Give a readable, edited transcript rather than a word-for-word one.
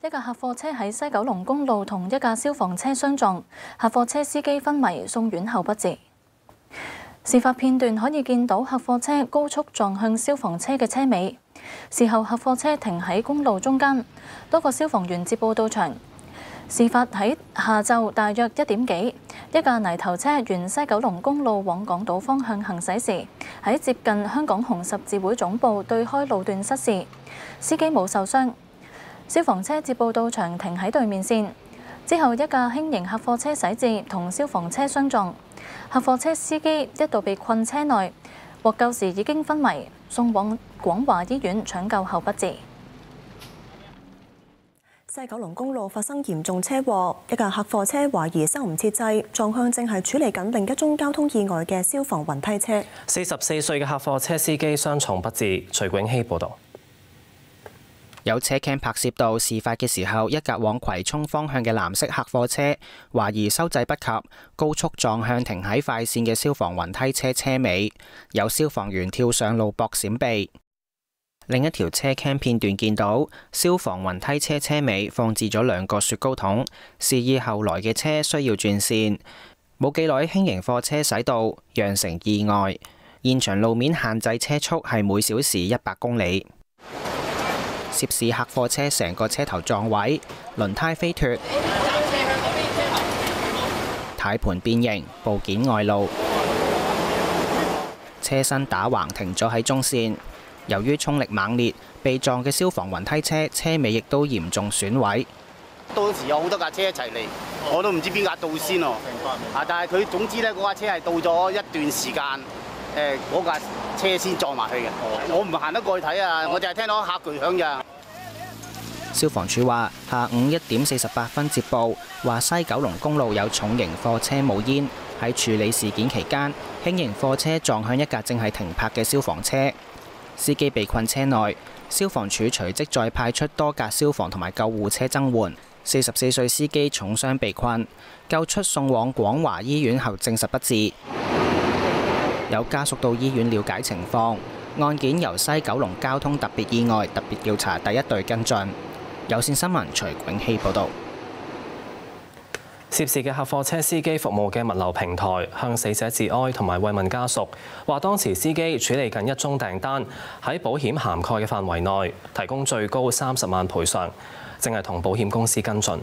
一架客貨車喺西九龍公路同一架消防車相撞，客貨車司機昏迷送院後不治。事發片段可以見到客貨車高速撞向消防車嘅車尾，事後客貨車停喺公路中間，多個消防員接報到場。事發喺下晝大約1點幾，一架泥頭車沿西九龍公路往港島方向行駛時，喺接近香港紅十字會總部對開路段失事，司機冇受傷。消防車接報到場停喺對面線，之後一架輕型客貨車駛至同消防車相撞，客貨車司機一度被困車內，獲救時已經昏迷，送往廣華醫院搶救後不治。西九龍公路發生嚴重車禍，一架客貨車懷疑收唔切掣，撞向正係處理緊另一宗交通意外嘅消防雲梯車。44歲嘅客貨車司機傷重不治。徐永熙報導。有車 cam 拍攝到事發嘅時候，一架往葵涌方向嘅藍色客貨車懷疑收掣不及，高速撞向停喺快線嘅消防雲梯車車尾，有消防員跳上路搏閃避。另一條車 cam 片段見到消防雲梯車車尾放置咗2個雪糕筒，示意後來嘅車需要轉線。冇幾耐，輕型貨車駛到，釀成意外。現場路面限制車速係每小時100公里。涉事客貨車成個車頭撞毀，輪胎飛脫，軚盤變形，部件外露，車身打橫停咗喺中線。由於衝力猛烈，被撞嘅消防雲梯車車尾亦都嚴重損毀。當時有好多架車一齊嚟，我都唔知邊架到先喎。但係佢總之咧，嗰架車係到咗一段時間，嗰架車先撞埋去嘅。我唔行得過去睇啊，我就係聽到嚇巨響咋。消防處話，下午1點48分接報，話西九龍公路有重型貨車冒煙。喺處理事件期間，輕型貨車撞向一架正係停泊嘅消防車，司機被困車內。消防處隨即再派出多架消防同埋救護車增援。44歲司機重傷被困，救出送往廣華醫院後證實不治。有家屬到醫院了解情況，案件由西九龍交通特別意外特別調查第1隊跟進。有線新聞徐永熙報導。涉事嘅客貨車司機服務嘅物流平台向死者致哀同埋慰問家屬，話當時司機處理緊一宗訂單，喺保險涵蓋嘅範圍內，提供最高30萬賠償，正係同保險公司跟進。